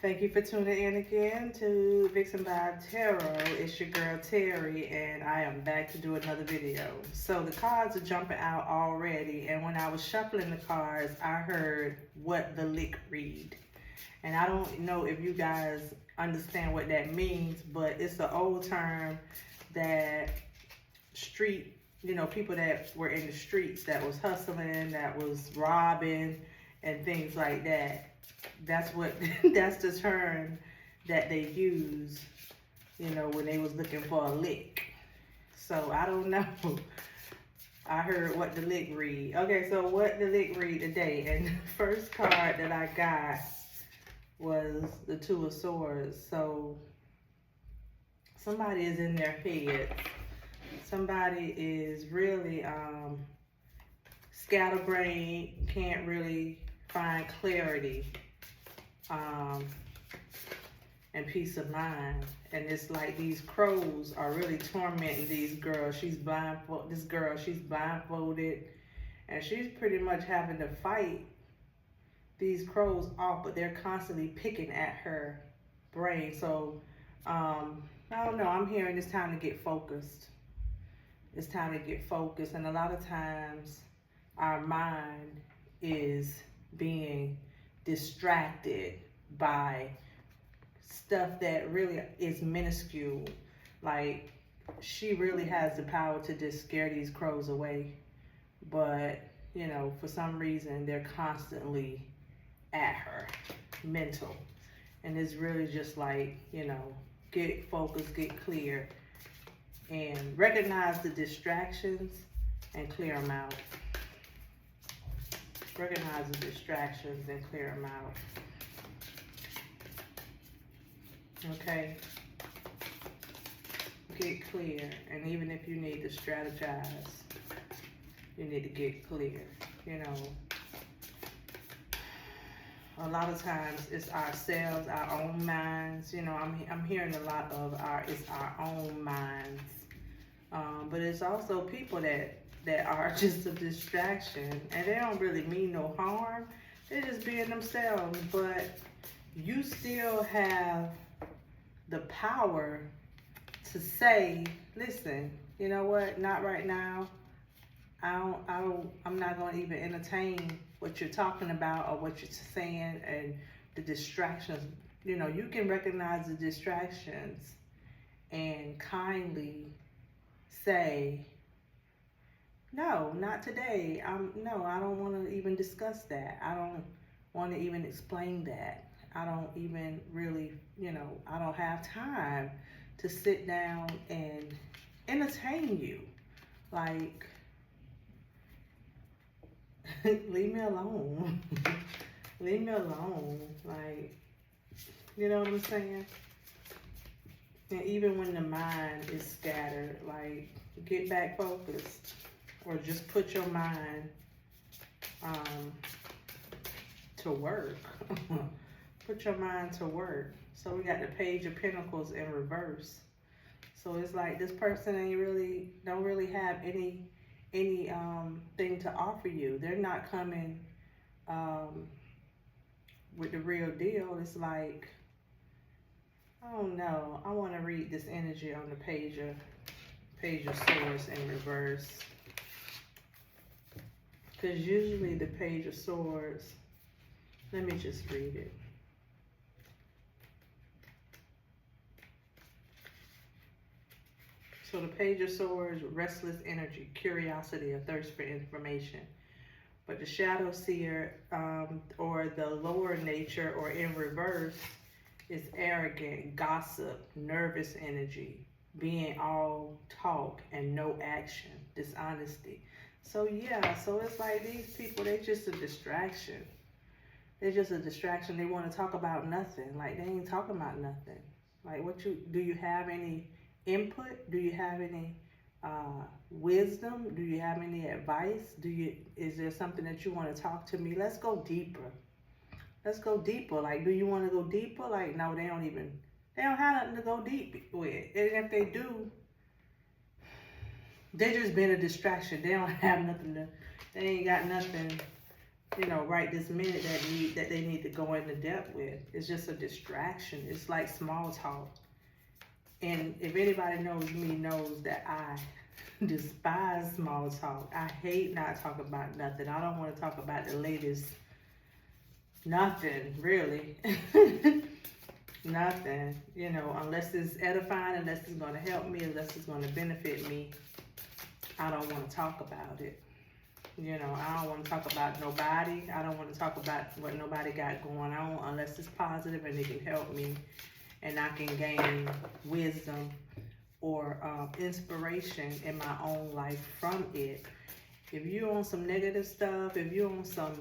Thank you for tuning in again to Vixen by Tarot. It's your girl Terry, and I am back to do another video. So the cards are jumping out already, and when I was shuffling the cards, I heard what the lick read. And I don't know if you guys understand what that means, but it's an old term that street, people that were in the streets that was hustling, that was robbing, and things like that. That's what that's the term that they use, when they was looking for a lick. So I don't know. I heard what the lick read. Okay, so what the lick read today, and the first card that I got was the Two of Swords. So somebody is in their head. Somebody is really scatterbrained, can't really find clarity and peace of mind. And it's like these crows are really tormenting these girls. She's blindfolded, and she's pretty much having to fight these crows off, but they're constantly picking at her brain. So I don't know, I'm hearing it's time to get focused. It's time to get focused, and a lot of times our mind is being distracted by stuff that really is minuscule. Like, she really has the power to just scare these crows away, but for some reason they're constantly at her, mental. And it's really just like, get focused, get clear, and recognize the distractions and clear them out. Recognize the distractions and clear them out. Okay? Get clear. And even if you need to strategize, you need to get clear. A lot of times it's ourselves, our own minds. I'm hearing a lot of it's our own minds. But it's also people that are just a distraction, and they don't really mean no harm. They're just being themselves, but you still have the power to say, listen, you know what, not right now. I'm not going to even entertain what you're talking about or what you're saying, and the distractions. You can recognize the distractions and kindly say, no, not today. No, I don't want to even discuss that. I don't want to even explain that. I don't even really, I don't have time to sit down and entertain you. Like, leave me alone. Leave me alone. Like, you know what I'm saying? And even when the mind is scattered, like, get back focused. Or just put your mind to work. Put your mind to work. So we got the Page of Pentacles in reverse. So it's like this person don't really have any thing to offer you. They're not coming with the real deal. It's like, I don't know. I want to read this energy on the Page of Swords in reverse. Because usually the Page of Swords, let me just read it. So the Page of Swords, restless energy, curiosity, a thirst for information. But the Shadow Seer, or the lower nature, or in reverse, is arrogant, gossip, nervous energy, being all talk and no action, dishonesty. So yeah, so it's like these people, they're just a distraction. They're just a distraction. They want to talk about nothing. Like, they ain't talking about nothing. Like, do you have any input? Do you have any wisdom? Do you have any advice? Is there something that you want to talk to me? Let's go deeper. Let's go deeper. Like, do you want to go deeper? Like, no, they don't have nothing to go deep with. And if they do, they just been a distraction. They don't have nothing they ain't got nothing you know, right this minute that they need to go into depth with. It's just a distraction. It's like small talk. And if anybody knows me, knows that I despise small talk. I hate not talking about nothing. I don't want to talk about the latest nothing, really. Nothing, you know, unless it's edifying, unless it's going to help me, unless it's going to benefit me. I don't want to talk about it. You know, I don't want to talk about nobody. I don't want to talk about what nobody got going on unless it's positive and it can help me and I can gain wisdom or inspiration in my own life from it. If you're on some negative stuff, if you're on some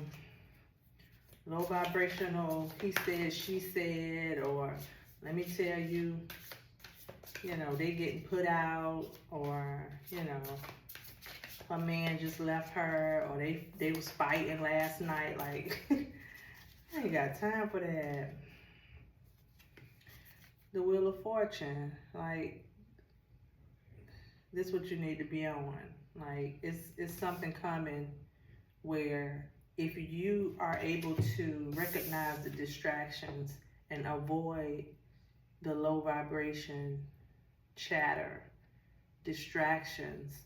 low vibrational, he said, she said, or let me tell you, you know, they getting put out, or, you know, a man just left her, or they was fighting last night, like, I ain't got time for that. The Wheel of Fortune, like, this is what you need to be on. Like, it's something coming where if you are able to recognize the distractions and avoid the low vibration chatter, distractions,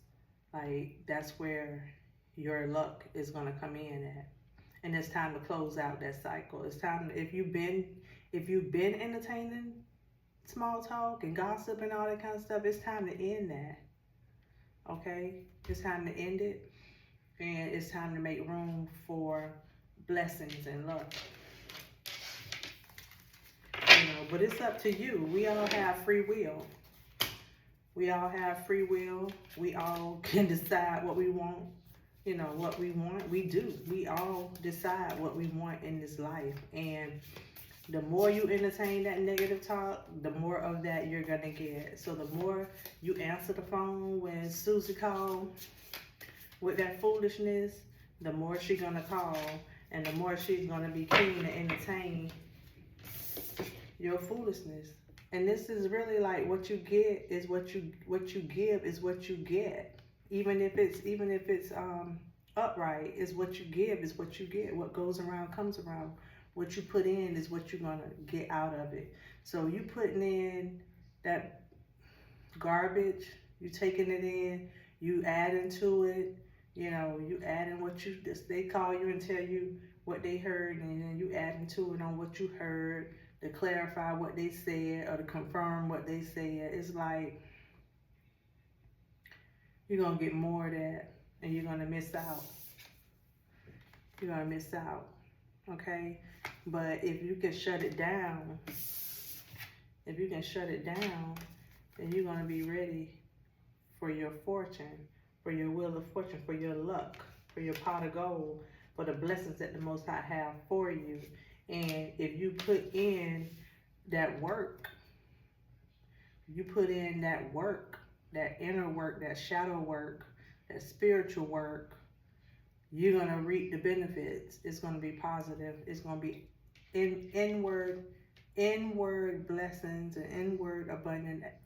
like that's where your luck is going to come in at. And it's time to close out that cycle. It's time, if you've been entertaining small talk and gossip and all that kind of stuff, it's time to end that. Okay? It's time to end it. And it's time to make room for blessings and luck. You know, but it's up to you. We all have free will. We all have free will. We all can decide what we want. You know, what we want, we do. We all decide what we want in this life. And the more you entertain that negative talk, the more of that you're going to get. So the more you answer the phone when Susie called with that foolishness, the more she's going to call, and the more she's going to be keen to entertain your foolishness. And this is really like what you get is what you give is what you get. Even if it's upright, is what you give is what you get. What goes around comes around. What you put in is what you're going to get out of it. So you putting in that garbage, you taking it in, you adding to it, you know, you adding what you, they call you and tell you what they heard, and then you adding to it on what you heard to clarify what they said or to confirm what they said. It's like you're going to get more of that and you're going to miss out. You're going to miss out, okay? But if you can shut it down, then you're going to be ready for your fortune, for your wheel of fortune, for your luck, for your pot of gold, for the blessings that the Most High have for you. And if you put in that work, that inner work, that shadow work, that spiritual work, you're going to reap the benefits. It's going to be positive. It's going to be inward blessings and inward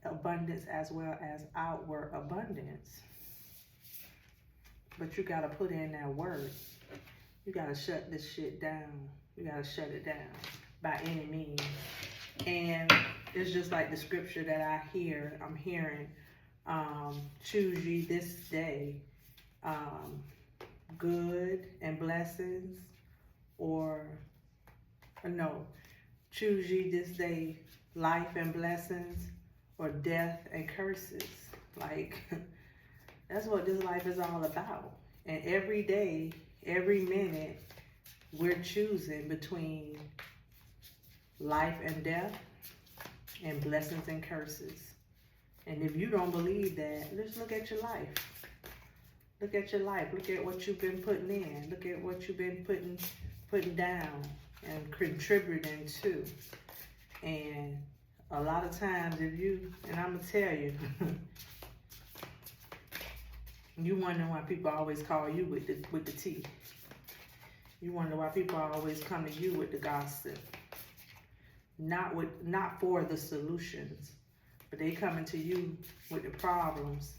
abundance as well as outward abundance. But you got to put in that work. You got to shut this shit down. You got to shut it down by any means. And it's just like the scripture that I'm hearing, choose ye this day good and blessings, or no, choose ye this day life and blessings, or death and curses. Like, that's what this life is all about. And every day, every minute, we're choosing between life and death and blessings and curses. And if you don't believe that, just look at your life. Look at your life. Look at what you've been putting in. Look at what you've been putting down and contributing to. And a lot of times, and I'm going to tell you, you wonder why people always call you with the tea. You wonder why people always come to you with the gossip. Not for the solutions, but they coming to you with the problems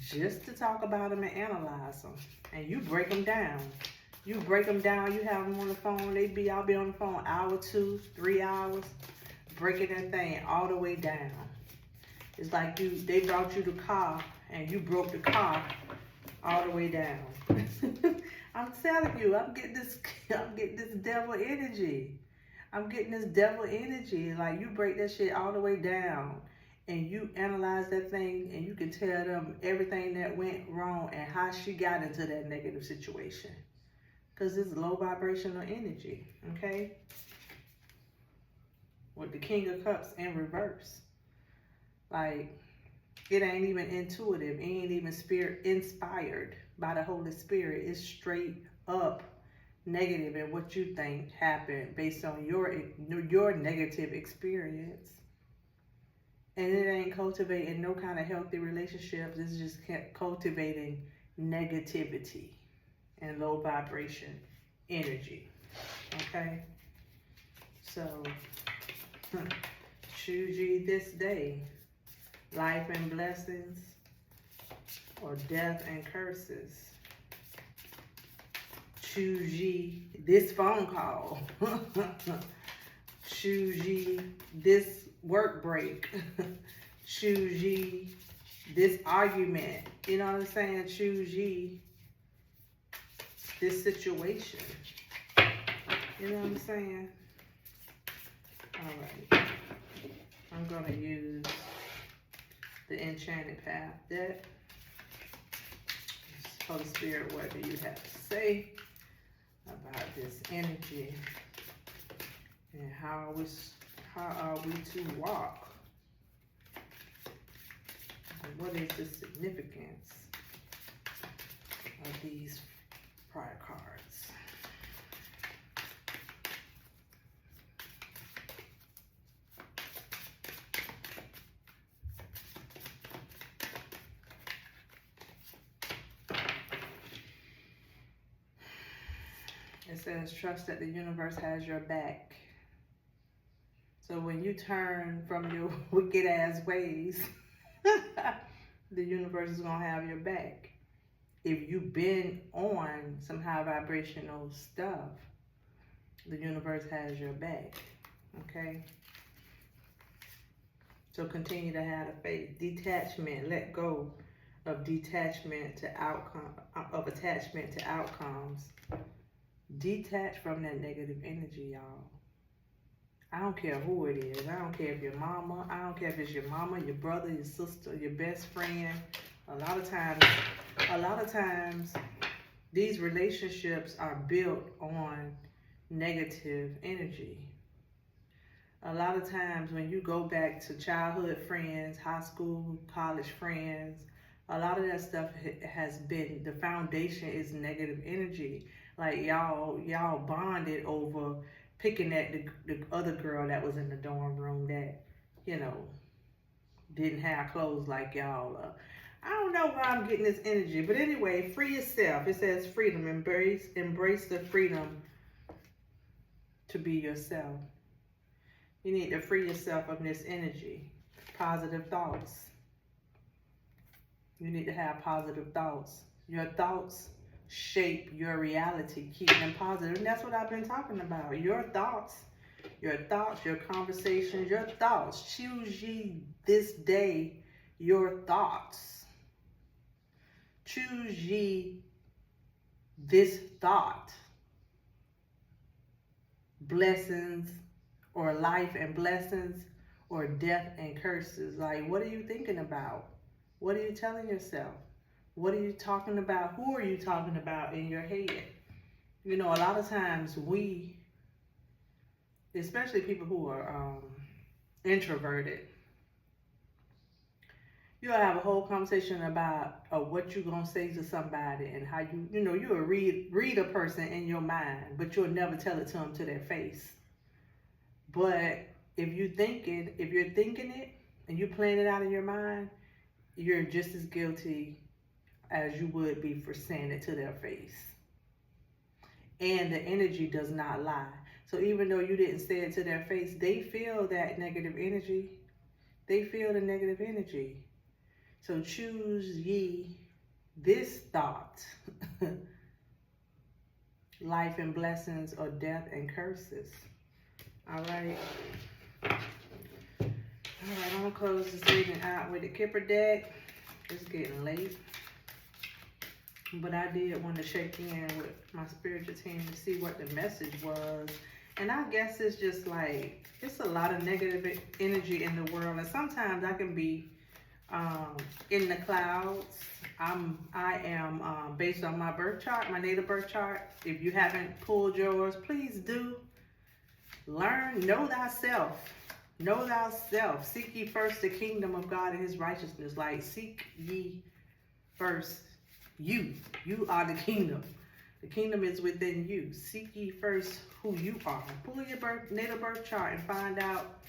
just to talk about them and analyze them. And you break them down. You break them down, you have them on the phone, I'll be on the phone hour, 2, 3 hours, breaking that thing all the way down. It's like they brought you the car and you broke the car all the way down. I'm telling you, I'm getting this devil energy. I'm getting this devil energy. Like, you break that shit all the way down and you analyze that thing and you can tell them everything that went wrong and how she got into that negative situation. Because it's low vibrational energy, okay? With the King of Cups in reverse. Like, it ain't even intuitive. It ain't even spirit inspired by the Holy Spirit. It's straight up negative in what you think happened based on your negative experience. And it ain't cultivating no kind of healthy relationships. It's just cultivating negativity and low vibration energy. Okay? So, choose ye this day life and blessings or death and curses. Choose ye this phone call. Choose ye this work break. Choose ye this argument. You know what I'm saying? Choose ye this situation. You know what I'm saying? Alright. I'm going to use the Enchanted Path deck. Holy Spirit, what do you have to say about this energy? And how are we to walk? And what is the significance of these prior cards? It says, trust that the universe has your back. So when you turn from your wicked ass ways, the universe is going to have your back. If you've been on some high vibrational stuff, the universe has your back. Okay? So continue to have the faith. Detachment. Let go of detachment to outcome, of attachment to outcomes. Detach from that negative energy, y'all. I don't care who it is. I don't care if your mama. I don't care if it's your mama, your brother, your sister, your best friend. A lot of times, these relationships are built on negative energy. A lot of times when you go back to childhood friends, high school, college friends, a lot of that stuff has been, the foundation is negative energy. Like y'all bonded over picking at the other girl that was in the dorm room that, you know, didn't have clothes like y'all. I don't know why I'm getting this energy, but anyway, free yourself. It says freedom. Embrace the freedom to be yourself. You need to free yourself of this energy. Positive thoughts. You need to have positive thoughts. Your thoughts shape your reality. Keep them positive. And that's what I've been talking about. Your thoughts, your conversations, your thoughts. Choose ye this day your thoughts. Choose ye this thought. Blessings or life and blessings or death and curses. Like, what are you thinking about? What are you telling yourself? What are you talking about? Who are you talking about in your head? You know, a lot of times we, especially people who are introverted, you'll have a whole conversation about what you're going to say to somebody and how you'll read a person in your mind, but you'll never tell it to them to their face. But if you're thinking it and you're playing it out in your mind, you're just as guilty as you would be for saying it to their face. And the energy does not lie. So even though you didn't say it to their face, they feel that negative energy. They feel the negative energy. So choose ye this thought. life and blessings, or death and curses. All right. All right, I'm gonna close this reading out with the Kipper deck. It's getting late, but I did want to check in with my spiritual team to see what the message was. And I guess it's just like, it's a lot of negative energy in the world, and sometimes I can be in the clouds. I am based on my birth chart, my natal birth chart. If you haven't pulled yours, please do. Learn, know thyself. Know thyself. Seek ye first the kingdom of God and his righteousness. Like, seek ye first you. You are the kingdom. The kingdom is within you. Seek ye first who you are. Pull your natal birth chart and find out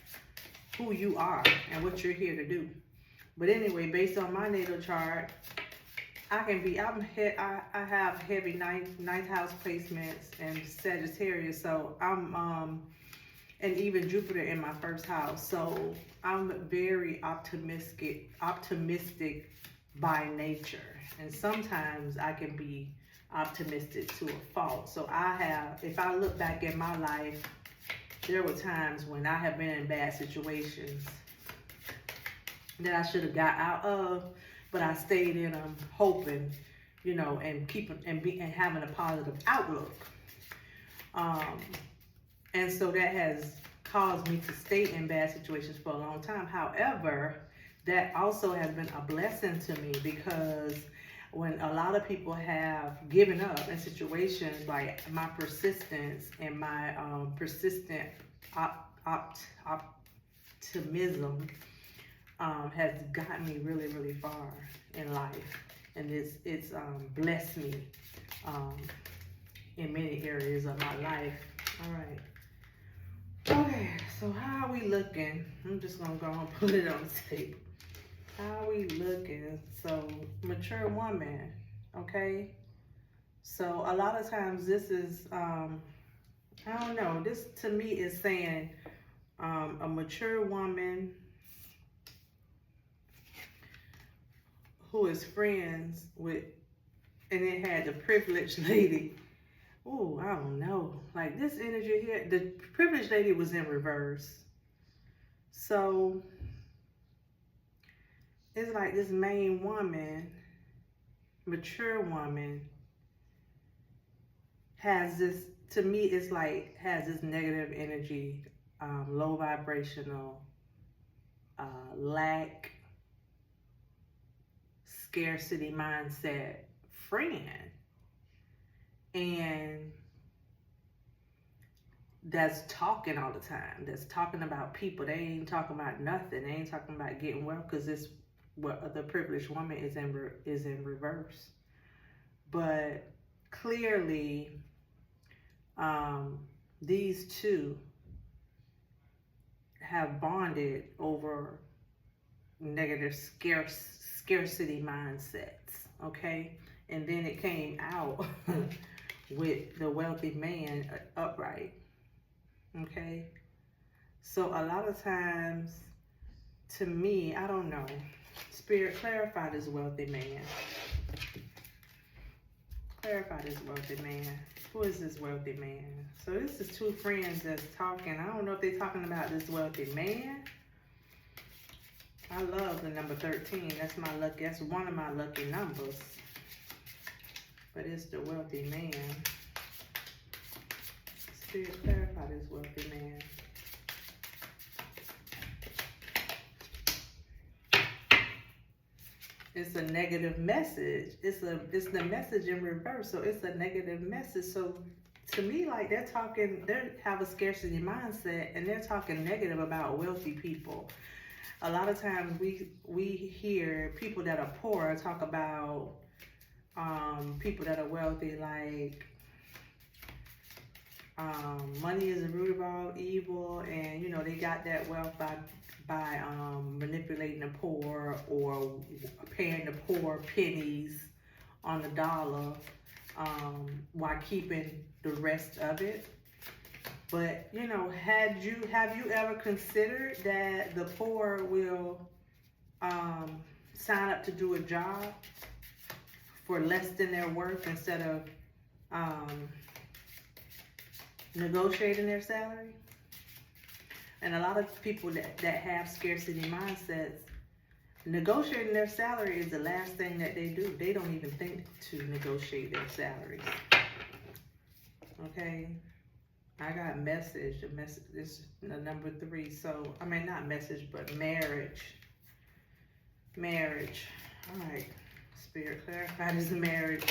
who you are and what you're here to do. But anyway, based on my natal chart, I have heavy ninth house placements and Sagittarius, so and even Jupiter in my first house. So I'm very optimistic by nature. And sometimes I can be optimistic to a fault. So if I look back at my life, there were times when I have been in bad situations that I should have got out of, but I stayed in them hoping, and having a positive outlook. And so that has caused me to stay in bad situations for a long time. However, that also has been a blessing to me, because when a lot of people have given up in situations, like my persistence and my persistent optimism has gotten me really, really far in life. And it's blessed me in many areas of my life. All right. Okay, so how are we looking? I'm just gonna go and put it on the table. How are we looking? So, mature woman, okay? So a lot of times this is, I don't know, this to me is saying a mature woman who is friends with, and it had the privileged lady. Oh, I don't know. Like this energy here, the privileged lady was in reverse. So it's like this main woman, mature woman, has this, to me, it's like, has this negative energy, low vibrational, lack, scarcity mindset friend. And that's talking all the time. That's talking about people. They ain't talking about nothing. They ain't talking about getting well, because it's what the privileged woman is in reverse. But clearly, these two have bonded over negative scarcity mindsets. Okay, and then it came out with the wealthy man upright. Okay, so a lot of times, to me, I don't know, Spirit, clarify this wealthy man. Clarify this wealthy man. Who is this wealthy man? So this is two friends that's talking. I don't know if they're talking about this wealthy man. I love the number 13. That's my lucky. That's one of my lucky numbers. But it's the wealthy man. Spirit, clarify this wealthy man. It's a negative message. It's the message in reverse. So it's a negative message. So to me, like, they have a scarcity mindset, and they're talking negative about wealthy people. A lot of times we hear people that are poor talk about people that are wealthy, like money is the root of all evil, and they got that wealth by manipulating the poor, or paying the poor pennies on the dollar, while keeping the rest of it. But have you ever considered that the poor will sign up to do a job for less than their worth, instead of negotiating their salary. And a lot of people that have scarcity mindsets, negotiating their salary is the last thing that they do. They don't even think to negotiate their salaries. Okay? I got message. The message is number 3. So, I mean, not message, but marriage. Marriage. All right. Spirit, clarify this marriage.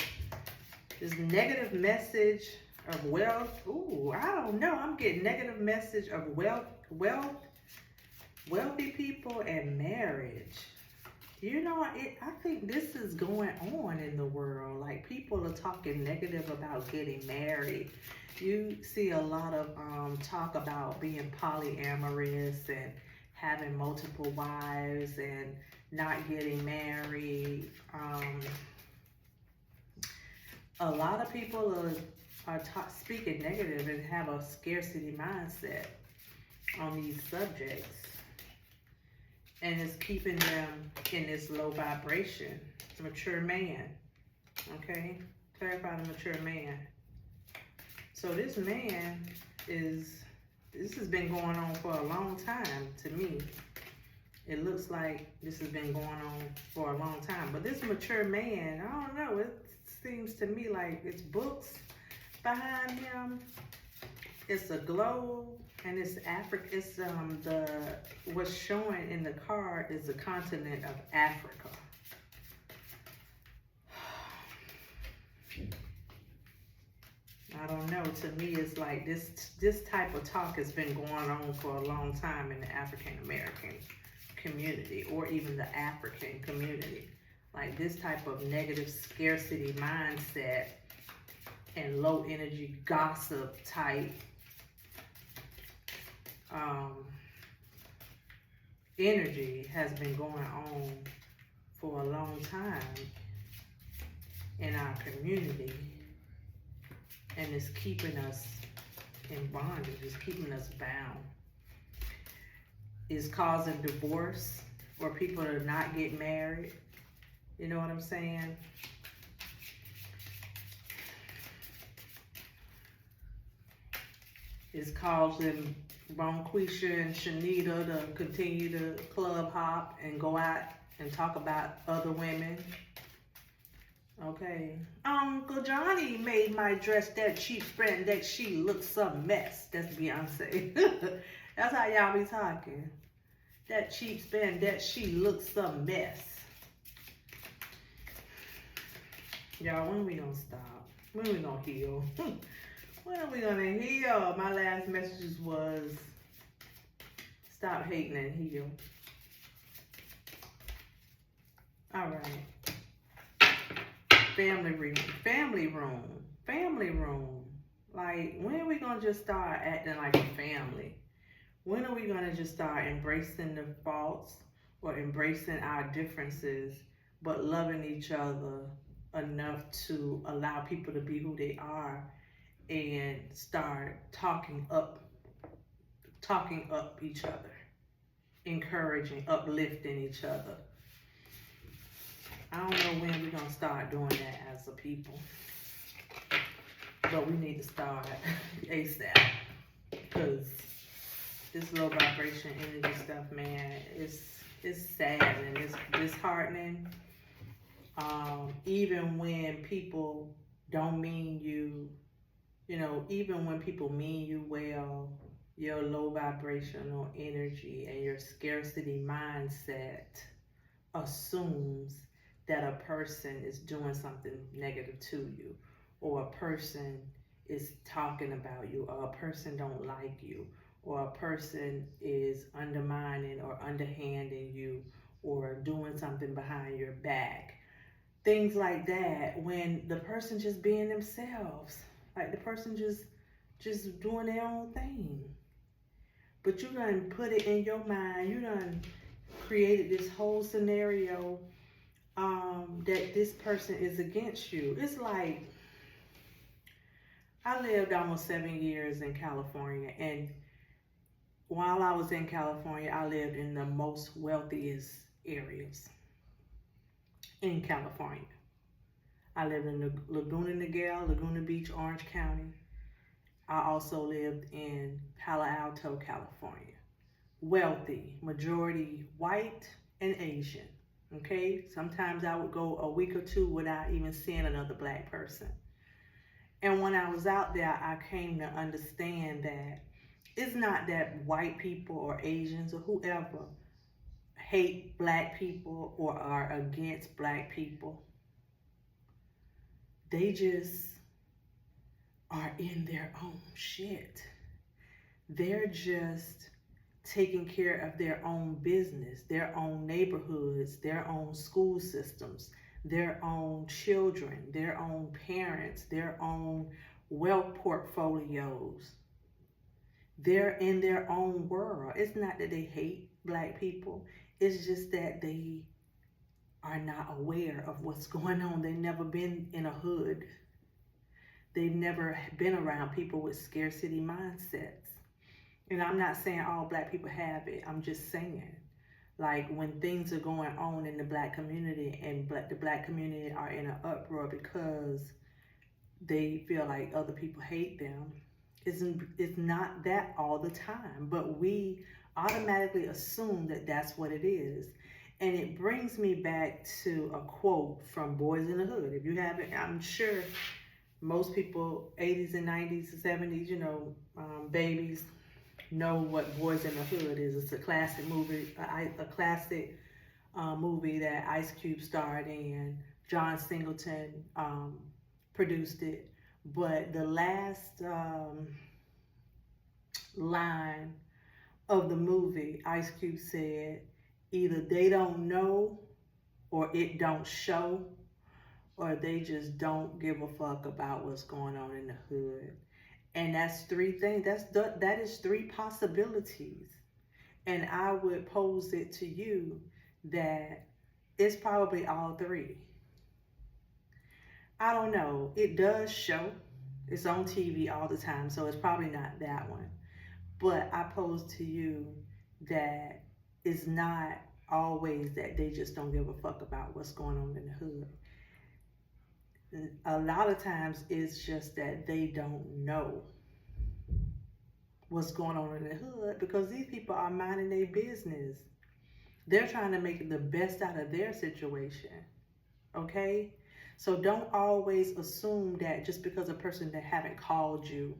This negative message of wealth. Ooh, I don't know. I'm getting negative message of wealthy people and marriage. You know, I think this is going on in the world. Like, people are talking negative about getting married. You see a lot of talk about being polyamorous and having multiple wives and not getting married. A lot of people are speaking negative and have a scarcity mindset on these subjects. And it's keeping them in this low vibration. Mature man. Okay? Clarify the mature man. So this man this has been going on for a long time to me. It looks like this has been going on for a long time. But this mature man, I don't know, it seems to me like it's books behind him. It's a globe, and it's Africa. It's what's showing in the card is the continent of Africa. I don't know. To me, it's like this type of talk has been going on for a long time in the African American community, or even the African community. Like, this type of negative scarcity mindset and low energy gossip type energy has been going on for a long time in our community, and it's keeping us in bondage. It's keeping us bound. It's causing divorce, or people to not get married. You know what I'm saying? It's causing Bonquisha and Shanita to continue to club hop and go out and talk about other women. Okay. Uncle Johnny made my dress that cheap spread that she looks a mess. That's Beyonce. That's how y'all be talking. That cheap spend that she looks a mess. Y'all, when we gonna stop? When we gonna heal? When are we gonna heal? My last message was stop hating and heal. All right. Family room. Like, when are we gonna just start acting like a family? When are we gonna just start embracing the faults or embracing our differences, but loving each other enough to allow people to be who they are and start talking up each other, encouraging, uplifting each other? I don't know when we're gonna start doing that as a people, but we need to start ASAP, because this low vibration energy stuff, man, it's sad and it's disheartening. Even when people don't mean you, even when people mean you well, your low vibrational energy and your scarcity mindset assumes that a person is doing something negative to you, or a person is talking about you, or a person don't like you, or a person is undermining or underhanding you, or doing something behind your back. Things like that, when the person just being themselves, like the person just doing their own thing. But you done put it in your mind, you done created this whole scenario that this person is against you. It's like, I lived almost 7 years in California, and while I was in California, I lived in the most wealthiest areas in California. I lived in Laguna Niguel, Laguna Beach, Orange County. I also lived in Palo Alto, California. Wealthy, majority white and Asian. Okay, sometimes I would go a week or two without even seeing another black person. And when I was out there, I came to understand that it's not that white people or Asians or whoever hate black people or are against black people. They just are in their own shit. They're just taking care of their own business, their own neighborhoods, their own school systems, their own children, their own parents, their own wealth portfolios. They're in their own world. It's not that they hate black people. It's just that they are not aware of what's going on. They've never been in a hood. They've never been around people with scarcity mindsets. And I'm not saying all black people have it. I'm just saying, like, when things are going on in the black community and the black community are in an uproar because they feel like other people hate them, it's not that all the time. But we automatically assume that that's what it is. And it brings me back to a quote from Boys in the Hood. If you haven't, I'm sure most people, 80s and 90s and 70s, babies, know what Boys in the Hood is. It's a classic movie, movie that Ice Cube starred in. John Singleton produced it. But the last line of the movie, Ice Cube said, either they don't know or it don't show, or they just don't give a fuck about what's going on in the hood. And that's three things. That is three possibilities. And I would pose it to you that it's probably all three. I don't know. It does show. It's on TV all the time, so it's probably not that one. But I pose to you that it's not always that they just don't give a fuck about what's going on in the hood. A lot of times it's just that they don't know what's going on in the hood because these people are minding their business. They're trying to make the best out of their situation. Okay? So don't always assume that just because a person that haven't called you,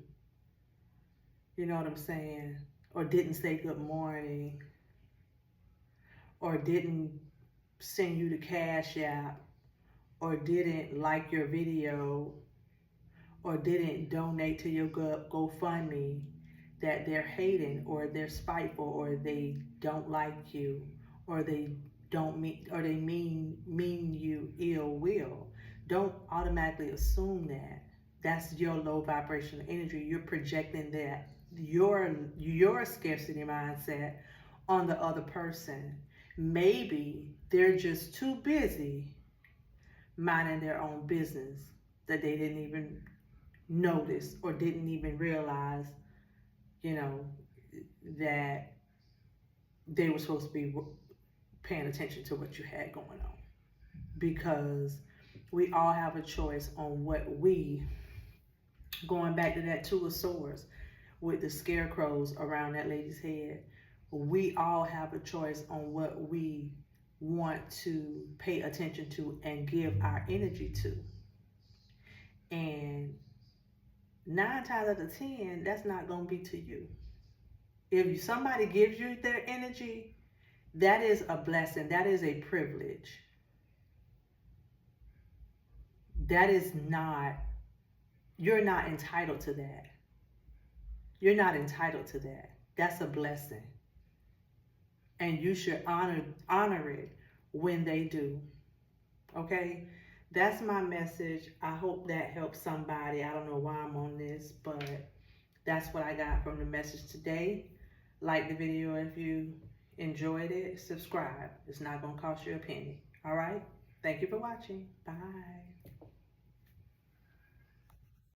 you know what I'm saying, or didn't say good morning, or didn't send you the Cash App, or didn't like your video, or didn't donate to your GoFundMe, that they're hating, or they're spiteful, or they don't like you, or they don't mean, or they mean you ill will. Don't automatically assume that. That's your low vibrational energy. You're projecting that your scarcity mindset on the other person. Maybe they're just too busy minding their own business that they didn't even notice or didn't even realize, that they were supposed to be paying attention to what you had going on. Because we all have a choice on what going back to that Two of Swords with the scarecrows around that lady's head, we all have a choice on what we want to pay attention to and give our energy to. And 9 times out of 10, that's not going to be to you. If somebody gives you their energy, that is a blessing. That is a privilege. That is not, you're not entitled to that. You're not entitled to that. That's a blessing. And you should honor it when they do. Okay? That's my message. I hope that helps somebody. I don't know why I'm on this, but that's what I got from the message today. Like the video if you enjoyed it. Subscribe. It's not going to cost you a penny. All right? Thank you for watching. Bye.